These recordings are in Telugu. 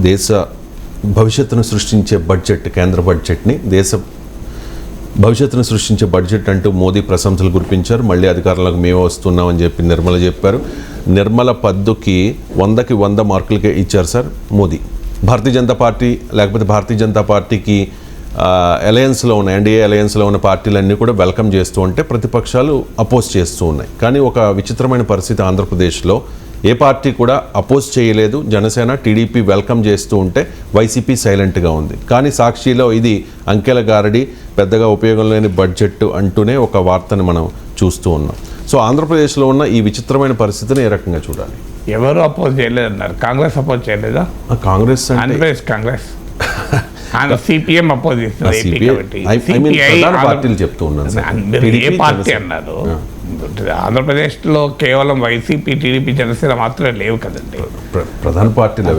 దేశ భవిష్యత్తును సృష్టించే బడ్జెట్, కేంద్ర బడ్జెట్ని దేశ భవిష్యత్తును సృష్టించే బడ్జెట్ అంటూ మోదీ ప్రశంసలు కురిపించారు. మళ్ళీ అధికారంలోకి మేము వస్తున్నామని చెప్పి నిర్మల చెప్పారు. నిర్మల పద్దుకి 100కి 100 మార్కులకే ఇచ్చారు సార్ మోదీ. భారతీయ జనతా పార్టీ లేకపోతే భారతీయ జనతా పార్టీకి అలయన్స్లో ఉన్న ఎన్డీఏ అలయన్స్లో ఉన్న పార్టీలన్నీ కూడా వెల్కమ్ చేస్తూ ఉంటే ప్రతిపక్షాలు అపోజ్ చేస్తూ ఉన్నాయి. కానీ ఒక విచిత్రమైన పరిస్థితి ఆంధ్రప్రదేశ్లో ఏ పార్టీ కూడా అపోజ్ చేయలేదు. జనసేన టీడీపీ వెల్కమ్ చేస్తూ ఉంటే వైసీపీ సైలెంట్గా ఉంది. కానీ సాక్షిలో ఇది అంకెల గారడి, పెద్దగా ఉపయోగం లేని బడ్జెట్ అంటూనే ఒక వార్తని మనం చూస్తూ ఉన్నాం. సో ఆంధ్రప్రదేశ్లో ఉన్న ఈ విచిత్రమైన పరిస్థితిని ఏ రకంగా చూడాలి? ఎవరు అపోజ్ చేయలేదన్నారు. కాంగ్రెస్ అపోజ్ చేయలేదా? కాంగ్రెస్ ఆంధ్రప్రదేశ్ కాంగ్రెస్ సిపిఎం అపోజ్ చేస్తుంది. పార్టీలు చెప్తూ ఉన్నాను. ఏ పార్టీ అన్నారు? ఆంధ్రప్రదేశ్లో కేవలం వైసీపీ, టీడీపీ, జనసేన మాత్రమే లేవు కదండి ప్రధాన పార్టీలు.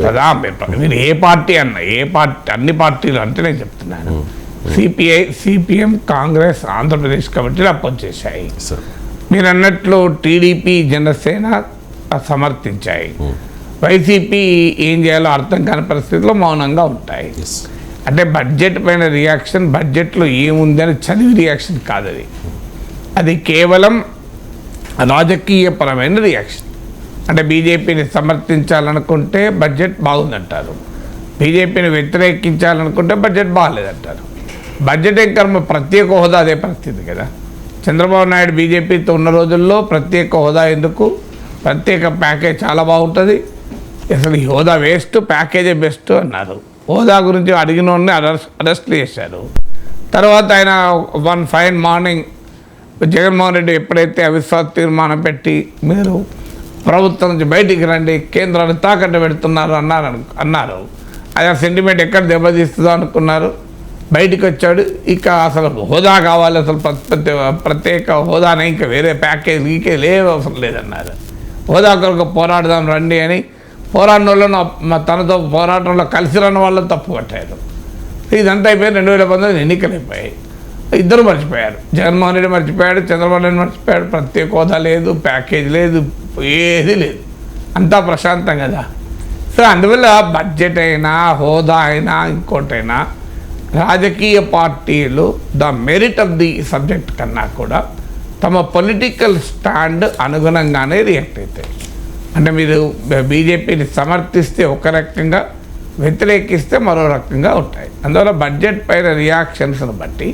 మీరు ఏ పార్టీ అన్నా, ఏ పార్టీ, అన్ని పార్టీలు అంటే నేను చెప్తున్నాను. సిపిఐ, సిపిఎం, కాంగ్రెస్ ఆంధ్రప్రదేశ్ కమిటీలు అపోజ్ చేశాయి. మీరు అన్నట్లు టీడీపీ, జనసేన సమర్థించాయి. వైసీపీ ఏం చేయాలో అర్థం కాని పరిస్థితిలో మౌనంగా ఉంటాయి. అంటే బడ్జెట్ పైన రియాక్షన్, బడ్జెట్లో ఏముందని చదివి రియాక్షన్ కాదు అది. అది కేవలం రాజకీయపరమైన రియాక్షన్. అంటే బీజేపీని సమర్థించాలనుకుంటే బడ్జెట్ బాగుందంటారు, బీజేపీని వ్యతిరేకించాలనుకుంటే బడ్జెట్ బాగాలేదంటారు. బడ్జెట్ ఏం కర్మ, ప్రత్యేక హోదా అదే పరిస్థితి కదా. చంద్రబాబు నాయుడు బీజేపీతో ఉన్న రోజుల్లో ప్రత్యేక హోదా ఎందుకు, ప్రత్యేక ప్యాకేజ్ చాలా బాగుంటుంది, అసలు ఈ హోదా వేస్ట్, ప్యాకేజే బెస్ట్ అన్నారు. హోదా గురించి అడిగిన వాడిని అరెస్ట్ చేశారు. తర్వాత ఆయన one fine morning Jaganmohan Reddy ఎప్పుడైతే అవిశ్వాస తీర్మానం పెట్టి మీరు ప్రభుత్వం నుంచి బయటికి రండి, కేంద్రాన్ని తాకట్టు పెడుతున్నారు అన్నారు. అది సెంటిమెంట్ ఎక్కడ దెబ్బతీస్తుందో అనుకున్నారు. బయటికి వచ్చాడు. ఇక అసలు హోదా కావాలి, అసలు ప్రత్యేక హోదానే, ఇంకా వేరే ప్యాకేజ్ గీకేజ్ లేవు, అవసరం లేదన్నారు. హోదా కొరకు పోరాడదాం రండి అని పోరాడిన వాళ్ళను, తనతో పోరాటంలో కలిసి రాని వాళ్ళని తప్పు పట్టారు. ఇదంతా అయిపోయి 2019 ఎన్నికలు అయిపోయాయి. ఇద్దరు మర్చిపోయారు. జగన్మోహన్ రెడ్డి మర్చిపోయాడు, చంద్రబాబు నాయుడు మర్చిపోయాడు. ప్రత్యేక హోదా లేదు, ప్యాకేజ్ లేదు, ఏది లేదు, అంతా ప్రశాంతం కదా. సో అందువల్ల బడ్జెట్ అయినా, హోదా అయినా, ఇంకోటైనా రాజకీయ పార్టీలు the merit of the subject కన్నా కూడా తమ పొలిటికల్ స్టాండ్ అనుగుణంగానే రియాక్ట్ అవుతాయి. అంటే మీరు బీజేపీని సమర్థిస్తే ఒక రకంగా, వ్యతిరేకిస్తే మరో రకంగా ఉంటాయి. అందువల్ల బడ్జెట్ పైన రియాక్షన్స్ను బట్టి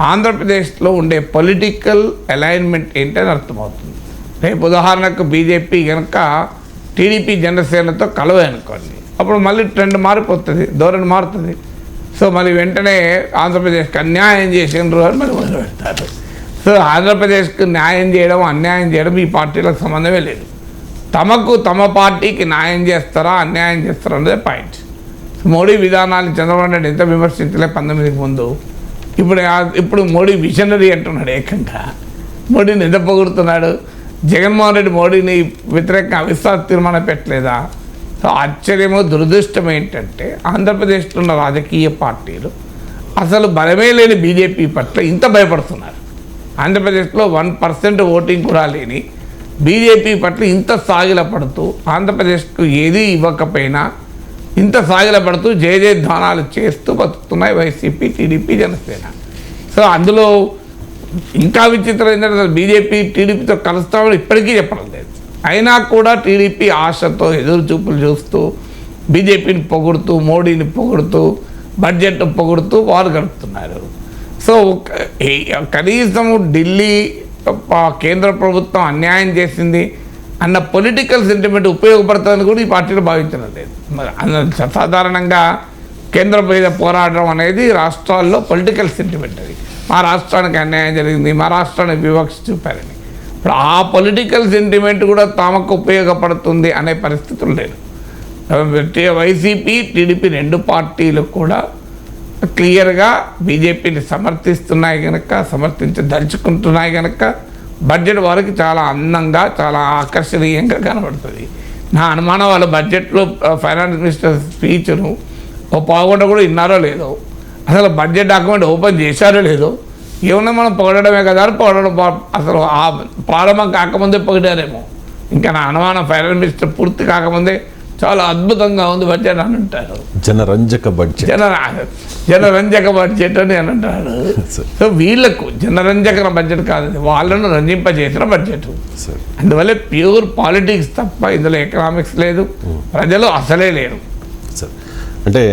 ఆంధ్రప్రదేశ్లో ఉండే పొలిటికల్ అలైన్మెంట్ ఏంటని అర్థమవుతుంది. రేపు ఉదాహరణకు బీజేపీ కనుక టీడీపీ, జనసేనతో కలవే అనుకోండి, అప్పుడు మళ్ళీ ట్రెండ్ మారిపోతుంది, ధోరణి మారుతుంది. సో మళ్ళీ వెంటనే ఆంధ్రప్రదేశ్కి అన్యాయం చేసిండ్రు అని మరి మొదలు పెడతారు. సో ఆంధ్రప్రదేశ్కి న్యాయం చేయడం, అన్యాయం చేయడం ఈ పార్టీలకు సంబంధమే లేదు. తమ పార్టీకి న్యాయం చేస్తారా, అన్యాయం చేస్తారా అన్నదే పాయింట్. మోడీ విధానాన్ని చంద్రబాబు నాయుడు ఎంత విమర్శించలే 19కి ముందు. ఇప్పుడు మోడీ విజనరీ అంటున్నాడు ఏకంగా. మోడీని ఎంత పొగుడుతున్నాడు. జగన్మోహన్ రెడ్డి మోడీని వ్యతిరేకంగా అవిశ్వాస తీర్మానం పెట్టలేదా? సో ఆశ్చర్యమో దురదృష్టం ఏంటంటే ఆంధ్రప్రదేశ్లో ఉన్న రాజకీయ పార్టీలు అసలు బలమే లేని బీజేపీ పట్ల ఇంత భయపడుతున్నారు. ఆంధ్రప్రదేశ్లో 1% ఓటింగ్ కూడా లేని బీజేపీ పట్ల ఇంత సాగిలపడుతూ, ఆంధ్రప్రదేశ్కు ఏది ఇవ్వకపోయినా ఇంత సాగిలపడుతూ జయజయధ్వానాలు చేస్తూ బతుకుతున్నాయి వైసీపీ, టీడీపీ, జనసేన. సో అందులో ఇంకా విచిత్రం ఏంటంటే బీజేపీ టీడీపీతో కలుస్తామని ఇప్పటికీ చెప్పడం లేదు. అయినా కూడా టీడీపీ ఆశతో ఎదురు చూపులు చూస్తూ బీజేపీని పొగుడుతూ, మోడీని పొగుడుతూ, బడ్జెట్ పొగుడుతూ వారు గడుపుతున్నారు. సో కనీసము ఢిల్లీ కేంద్ర ప్రభుత్వం అన్యాయం చేసింది అన్న పొలిటికల్ సెంటిమెంట్ ఉపయోగపడుతుందని కూడా ఈ పార్టీలు భావించడం లేదు. సాధారణంగా కేంద్రం మీద పోరాడడం అనేది రాష్ట్రాల్లో పొలిటికల్ సెంటిమెంట్. అది మా రాష్ట్రానికి అన్యాయం జరిగింది, మా రాష్ట్రానికి వివక్ష చూపారని. ఇప్పుడు ఆ పొలిటికల్ సెంటిమెంట్ కూడా తమకు ఉపయోగపడుతుంది అనే పరిస్థితులు లేదు. వైసీపీ, టీడీపీ రెండు పార్టీలు కూడా క్లియర్గా బీజేపీని సమర్థిస్తున్నాయి కనుక, సమర్థించదలుచుకుంటున్నాయి కనుక బడ్జెట్ వారికి చాలా అందంగా, చాలా ఆకర్షణీయంగా కనబడుతుంది. నా అనుమానం వాళ్ళ బడ్జెట్లో ఫైనాన్స్ మినిస్టర్ స్పీచ్ను ఓ పావుగంట కూడా విన్నారో లేదో, అసలు బడ్జెట్ డాక్యుమెంట్ ఓపెన్ చేశారో లేదో, ఏమన్నా మనం పొగడమే కదా అని పొగడడం, అసలు ఆ ప్రారంభం కాకముందే పొగిడారేమో. ఇంకా నా అనుమానం ఫైనాన్స్ మినిస్టర్ పూర్తి కాకముందే చాలా అద్భుతంగా ఉంది బడ్జెట్ అని అంటారు. జనరంజక బడ్జెట్. జనరంజక బడ్జెట్ అని అంటారు. సో వీళ్ళకు జనరంజక బడ్జెట్ కాదు, వాళ్ళను రంజింపజేసిన బడ్జెట్. అందువల్ల ప్యూర్ పాలిటిక్స్ తప్ప ఇందులో ఎకనామిక్స్ లేదు, ప్రజలు అసలే లేరు. సార్ అంటే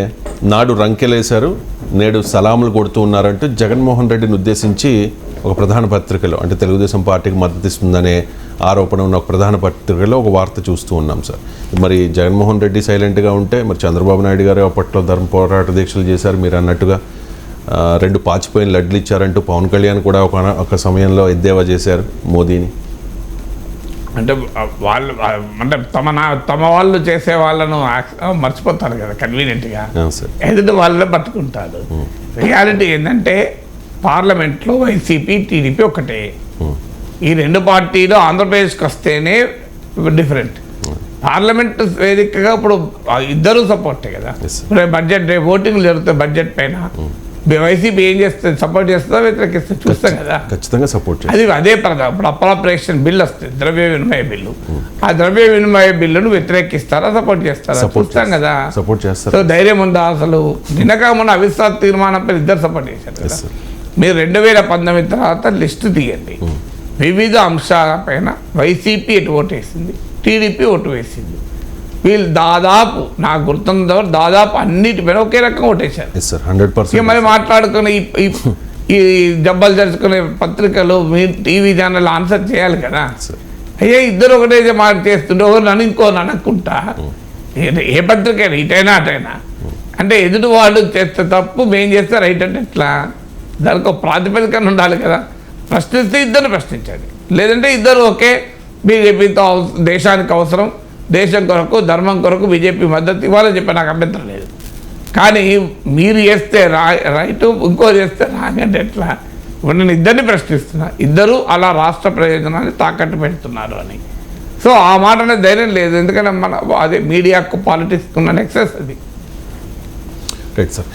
నాడు రంకెలేశారు, నేడు సలాములు కొడుతూ ఉన్నారంటూ జగన్మోహన్ రెడ్డిని ఉద్దేశించి ఒక ప్రధాన పత్రికలో, అంటే తెలుగుదేశం పార్టీకి మద్దతు ఇస్తుందనే ఆరోపణ ఉన్న ఒక ప్రధాన పత్రికలో ఒక వార్త చూస్తూ ఉన్నాం సార్. మరి జగన్మోహన్ రెడ్డి సైలెంట్గా ఉంటే మరి చంద్రబాబు నాయుడు గారు అప్పట్లో ధర్మ పోరాట దీక్షలు చేశారు, మీరు అన్నట్టుగా 2 పాచిపోయిన లడ్లు ఇచ్చారంటూ పవన్ కళ్యాణ్ కూడా ఒక సమయంలో ఎద్దేవా చేశారు మోదీని. అంటే వాళ్ళు అంటే తమ వాళ్ళు చేసే వాళ్ళను మర్చిపోతారు కదా కన్వీనియంట్గా, ఎదుటి వాళ్ళే పట్టుకుంటారు. రియాలిటీ ఏంటంటే పార్లమెంట్లో వైసీపీ టీడీపీ ఒకటే. ఈ 2 పార్టీలు ఆంధ్రప్రదేశ్కి వస్తేనే డిఫరెంట్. పార్లమెంట్ వేదికగా ఇప్పుడు ఇద్దరు సపోర్టే కదా. బడ్జెట్ ఓటింగ్ జరుగుతుంది బడ్జెట్ పైన, వైసీపీ ఏం చేస్తుంది, సపోర్ట్ చేస్తుందా వ్యతిరేకిస్తుంది చూస్తాం కదా. ఖచ్చితంగా సపోర్ట్ అదే ప్రధాన. ఇప్పుడు అప్రాప్రియేషన్ బిల్ వస్తుంది, ద్రవ్య వినిమయ బిల్లు. ఆ ద్రవ్య వినిమయ బిల్లును వ్యతిరేకిస్తారా సపోర్ట్ చేస్తారా చూస్తాం కదా. సపోర్ట్ చేస్తారు. సో ధైర్యం ఉందా అసలు? నిన్నగా మొన్న అవిశ్వాస తీర్మానంపై ఇద్దరు సపోర్ట్ చేశారు కదా. మీరు 2019 తర్వాత లిస్టు తీయండి, వివిధ అంశాలపైన వైసీపీ ఎటు ఓటు వేసింది, టీడీపీ ఓటు వేసింది. వీళ్ళు దాదాపు నాకు గుర్తున్న దాదాపు అన్నిటిపైన ఒకే రకం ఓటేశారు. 100%. మరి మాట్లాడుకునే ఈ జబ్బలు జరుచుకునే పత్రికలు, మీ టీవీ ఛానల్ ఆన్సర్ చేయాలి కదా. అయ్యే ఇద్దరు ఒకటే మాట చేస్తుంటే ఒకరు నన్ను ఇంకో అనుకుంటా. ఏ పత్రిక అయినా ఇటైనా అటైనా అంటే ఎదుటి వాళ్ళు చేస్తే తప్పు, మేం చేస్తే రైట్ అంటే ఎట్లా? దానికి ఒక ప్రాతిపదికన ఉండాలి కదా. ప్రశ్నిస్తే ఇద్దరు ప్రశ్నించండి, లేదంటే ఇద్దరు ఒకే బీజేపీతో దేశానికి అవసరం, దేశం కొరకు ధర్మం కొరకు బీజేపీ మద్దతు ఇవ్వాలని చెప్పి నాకు అభ్యంతరం లేదు. కానీ మీరు చేస్తే రైట్, ఇంకో చేస్తే రాంగ్ అంటే ఎట్లా? ఇప్పుడు నేను ఇద్దరిని ప్రశ్నిస్తున్నా, ఇద్దరు అలా రాష్ట్ర ప్రయోజనాన్ని తాకట్టు పెడుతున్నారు అని. సో ఆ మాట అనేది ధైర్యం లేదు, ఎందుకంటే మన అదే మీడియాకు పాలిటిక్స్ ఉన్న నెక్సెస్ అది. Right sir.